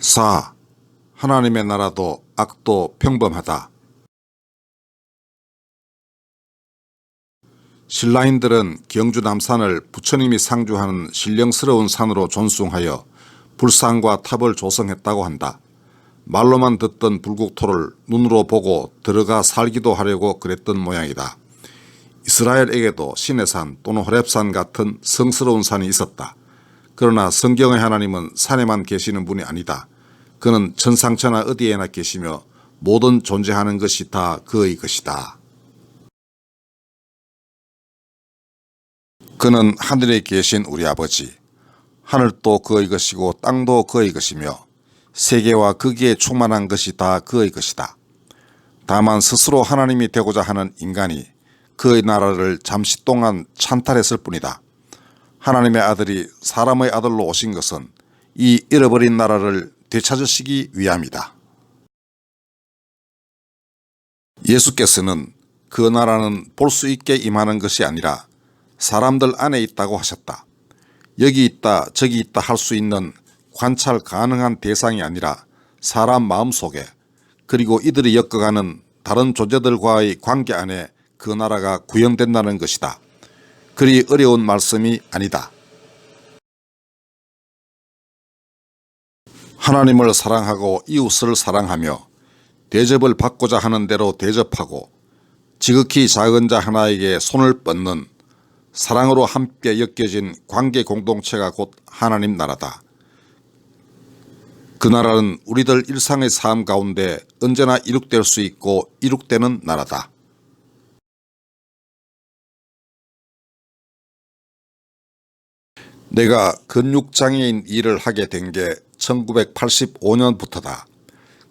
4. 하나님의 나라도 악도 평범하다. 신라인들은 경주 남산을 부처님이 상주하는 신령스러운 산으로 존숭하여 불상과 탑을 조성했다고 한다. 말로만 듣던 불국토를 눈으로 보고 들어가 살기도 하려고 그랬던 모양이다. 이스라엘에게도 신의 산 또는 호렙산 같은 성스러운 산이 있었다. 그러나 성경의 하나님은 산에만 계시는 분이 아니다. 그는 천상천하 어디에나 계시며 모든 존재하는 것이 다 그의 것이다. 그는 하늘에 계신 우리 아버지, 하늘도 그의 것이고 땅도 그의 것이며 세계와 거기에 충만한 것이 다 그의 것이다. 다만 스스로 하나님이 되고자 하는 인간이 그의 나라를 잠시 동안 찬탈했을 뿐이다. 하나님의 아들이 사람의 아들로 오신 것은 이 잃어버린 나라를 되찾으시기 위함이다. 예수께서는 그 나라는 볼 수 있게 임하는 것이 아니라 사람들 안에 있다고 하셨다. 여기 있다 저기 있다 할 수 있는 관찰 가능한 대상이 아니라 사람 마음속에, 그리고 이들이 엮어가는 다른 존재들과의 관계 안에 그 나라가 구현된다는 것이다. 그리 어려운 말씀이 아니다. 하나님을 사랑하고 이웃을 사랑하며 대접을 받고자 하는 대로 대접하고 지극히 작은 자 하나에게 손을 뻗는 사랑으로 함께 엮여진 관계 공동체가 곧 하나님 나라다. 그 나라는 우리들 일상의 삶 가운데 언제나 이룩될 수 있고 이룩되는 나라다. 내가 근육장애인 일을 하게 된 게 1985년부터다.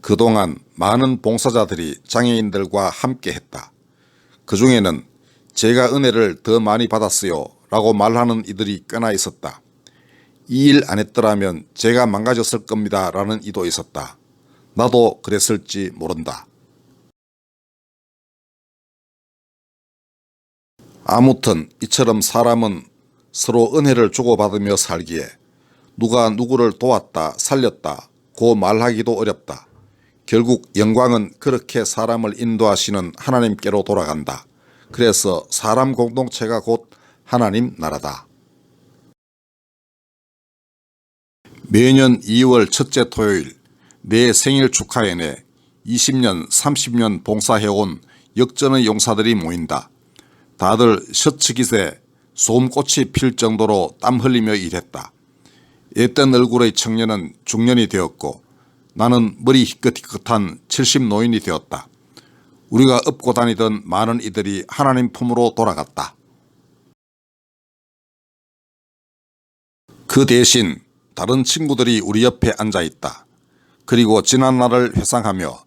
그동안 많은 봉사자들이 장애인들과 함께 했다. 그 중에는 제가 은혜를 더 많이 받았어요 라고 말하는 이들이 꽤나 있었다. 이 일 안 했더라면 제가 망가졌을 겁니다 라는 이도 있었다. 나도 그랬을지 모른다. 아무튼 이처럼 사람은 서로 은혜를 주고받으며 살기에 누가 누구를 도왔다 살렸다 고 말하기도 어렵다. 결국 영광은 그렇게 사람을 인도하시는 하나님께로 돌아간다. 그래서 사람 공동체가 곧 하나님 나라다. 매년 2월 첫째 토요일 내 생일 축하회에 20년 30년 봉사해온 역전의 용사들이 모인다. 다들 셔츠 깃에 솜꽃이 필 정도로 땀 흘리며 일했다. 옛된 얼굴의 청년은 중년이 되었고 나는 머리 희끗희끗한 70 노인이 되었다. 우리가 업고 다니던 많은 이들이 하나님 품으로 돌아갔다. 그 대신 다른 친구들이 우리 옆에 앉아있다. 그리고 지난 날을 회상하며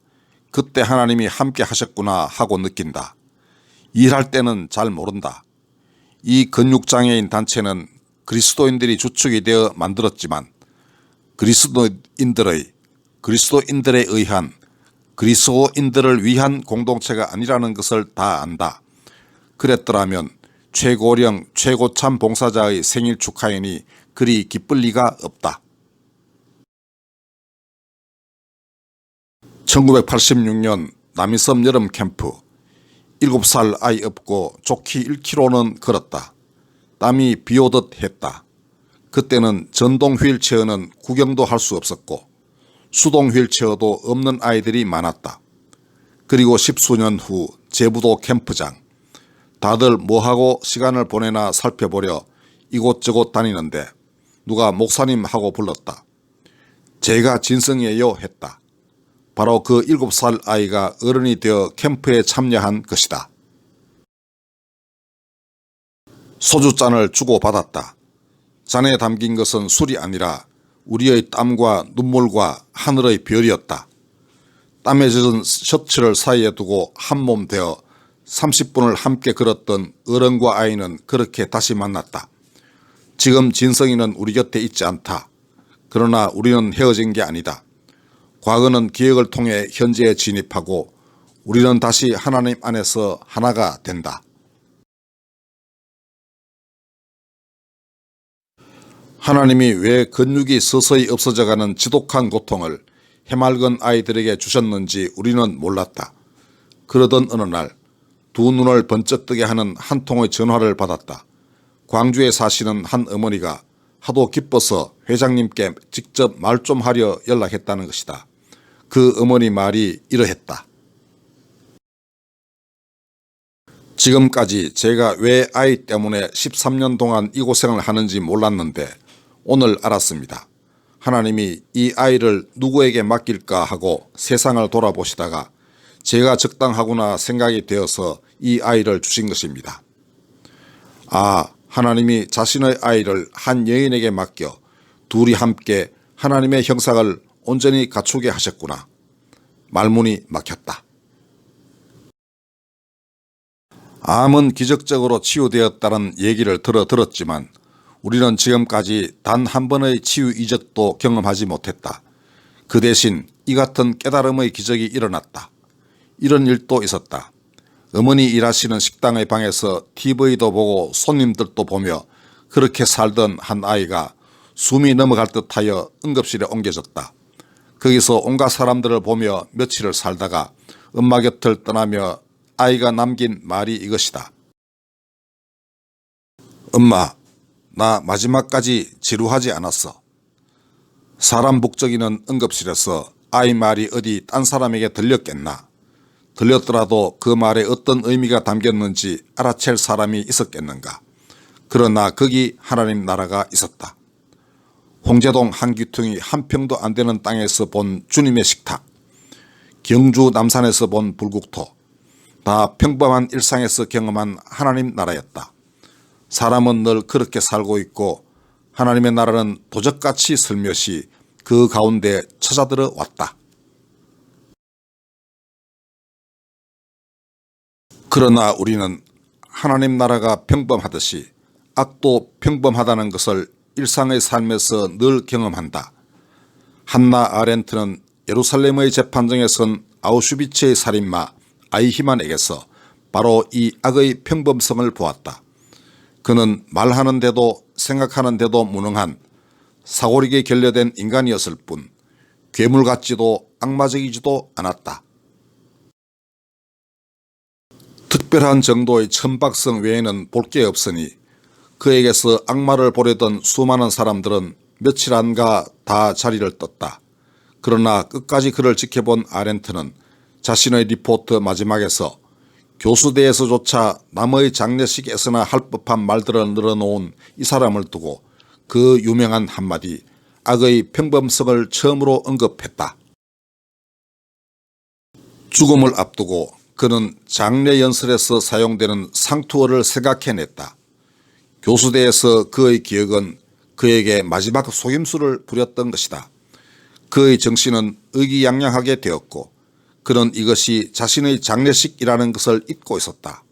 그때 하나님이 함께 하셨구나 하고 느낀다. 일할 때는 잘 모른다. 이 근육장애인 단체는 그리스도인들이 주축이 되어 만들었지만 그리스도인들에 의한 그리스도인들을 위한 공동체가 아니라는 것을 다 안다. 그랬더라면 최고령 최고참 봉사자의 생일 축하회니 그리 기쁠 리가 없다. 1986년 남이섬 여름 캠프. 7살 아이 업고 좋기 1km는 걸었다. 땀이 비오듯 했다. 그때는 전동 휠체어는 구경도 할 수 없었고 수동 휠체어도 없는 아이들이 많았다. 그리고 10수년 후 제부도 캠프장. 다들 뭐하고 시간을 보내나 살펴보려 이곳저곳 다니는데 누가 목사님 하고 불렀다. 제가 진성이에요 했다. 바로 그 7살 아이가 어른이 되어 캠프에 참여한 것이다. 소주잔을 주고받았다. 잔에 담긴 것은 술이 아니라 우리의 땀과 눈물과 하늘의 별이었다. 땀에 젖은 셔츠를 사이에 두고 한몸 되어 30분을 함께 걸었던 어른과 아이는 그렇게 다시 만났다. 지금 진성이는 우리 곁에 있지 않다. 그러나 우리는 헤어진 게 아니다. 과거는 기억을 통해 현재에 진입하고 우리는 다시 하나님 안에서 하나가 된다. 하나님이 왜 근육이 서서히 없어져가는 지독한 고통을 해맑은 아이들에게 주셨는지 우리는 몰랐다. 그러던 어느 날 두 눈을 번쩍 뜨게 하는 한 통의 전화를 받았다. 광주에 사시는 한 어머니가 하도 기뻐서 회장님께 직접 말 좀 하려 연락했다는 것이다. 그 어머니 말이 이러했다. 지금까지 제가 왜 아이 때문에 13년 동안 이 고생을 하는지 몰랐는데 오늘 알았습니다. 하나님이 이 아이를 누구에게 맡길까 하고 세상을 돌아보시다가 제가 적당하구나 생각이 되어서 이 아이를 주신 것입니다. 아, 하나님이 자신의 아이를 한 여인에게 맡겨 둘이 함께 하나님의 형상을 온전히 갖추게 하셨구나. 말문이 막혔다. 암은 기적적으로 치유되었다는 얘기를 들었지만 우리는 지금까지 단 한 번의 치유 이적도 경험하지 못했다. 그 대신 이 같은 깨달음의 기적이 일어났다. 이런 일도 있었다. 어머니 일하시는 식당의 방에서 TV도 보고 손님들도 보며 그렇게 살던 한 아이가 숨이 넘어갈 듯하여 응급실에 옮겨졌다. 거기서 온갖 사람들을 보며 며칠을 살다가 엄마 곁을 떠나며 아이가 남긴 말이 이것이다. 엄마, 나 마지막까지 지루하지 않았어. 사람 북적이는 응급실에서 아이 말이 어디 딴 사람에게 들렸겠나. 들렸더라도 그 말에 어떤 의미가 담겼는지 알아챌 사람이 있었겠는가. 그러나 거기 하나님 나라가 있었다. 홍제동 한 귀퉁이 한 평도 안 되는 땅에서 본 주님의 식탁, 경주 남산에서 본 불국토, 다 평범한 일상에서 경험한 하나님 나라였다. 사람은 늘 그렇게 살고 있고 하나님의 나라는 도적같이 슬며시 그 가운데 찾아들어 왔다. 그러나 우리는 하나님 나라가 평범하듯이 악도 평범하다는 것을 일상의 삶에서 늘 경험한다. 한나 아렌트는 예루살렘의 재판정에 선 아우슈비츠의 살인마 아이히만에게서 바로 이 악의 평범성을 보았다. 그는 말하는데도 생각하는데도 무능한 사고리게 결여된 인간이었을 뿐 괴물 같지도 악마적이지도 않았다. 특별한 정도의 천박성 외에는 볼 게 없으니 그에게서 악마를 보려던 수많은 사람들은 며칠 안가 다 자리를 떴다. 그러나 끝까지 그를 지켜본 아렌트는 자신의 리포트 마지막에서 교수대에서조차 남의 장례식에서나 할 법한 말들을 늘어놓은 이 사람을 두고 그 유명한 한마디 악의 평범성을 처음으로 언급했다. 죽음을 앞두고 그는 장례 연설에서 사용되는 상투어를 생각해냈다. 교수대에서 그의 기억은 그에게 마지막 속임수를 부렸던 것이다. 그의 정신은 의기양양하게 되었고 그는 이것이 자신의 장례식이라는 것을 잊고 있었다.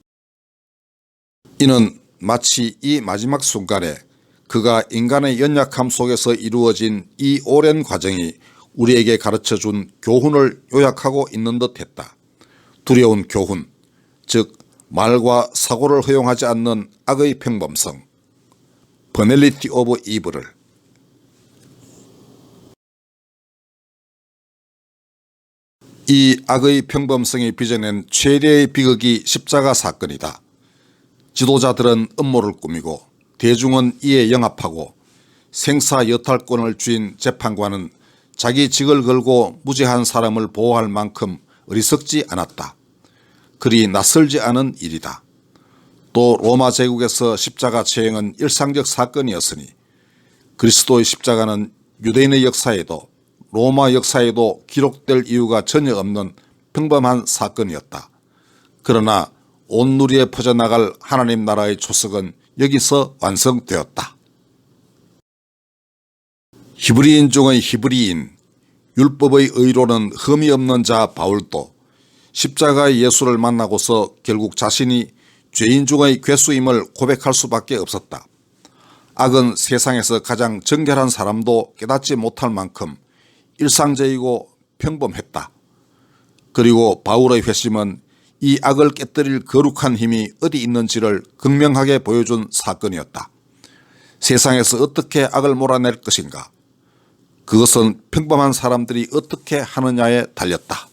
이는 마치 이 마지막 순간에 그가 인간의 연약함 속에서 이루어진 이 오랜 과정이 우리에게 가르쳐준 교훈을 요약하고 있는 듯했다. 두려운 교훈, 즉 말과 사고를 허용하지 않는 악의 평범성, 버넬리티 오브 이블을. 이 악의 평범성이 빚어낸 최대의 비극이 십자가 사건이다. 지도자들은 음모를 꾸미고 대중은 이에 영합하고 생사 여탈권을 쥔 재판관은 자기 직을 걸고 무죄한 사람을 보호할 만큼 어리석지 않았다. 그리 낯설지 않은 일이다. 또 로마 제국에서 십자가 처형은 일상적 사건이었으니 그리스도의 십자가는 유대인의 역사에도 로마 역사에도 기록될 이유가 전혀 없는 평범한 사건이었다. 그러나 온 누리에 퍼져나갈 하나님 나라의 초석은 여기서 완성되었다. 히브리인 중의 히브리인, 율법의 의로는 흠이 없는 자 바울도 십자가의 예수를 만나고서 결국 자신이 죄인 중의 괴수임을 고백할 수밖에 없었다. 악은 세상에서 가장 정결한 사람도 깨닫지 못할 만큼 일상적이고 평범했다. 그리고 바울의 회심은 이 악을 깨뜨릴 거룩한 힘이 어디 있는지를 극명하게 보여준 사건이었다. 세상에서 어떻게 악을 몰아낼 것인가? 그것은 평범한 사람들이 어떻게 하느냐에 달렸다.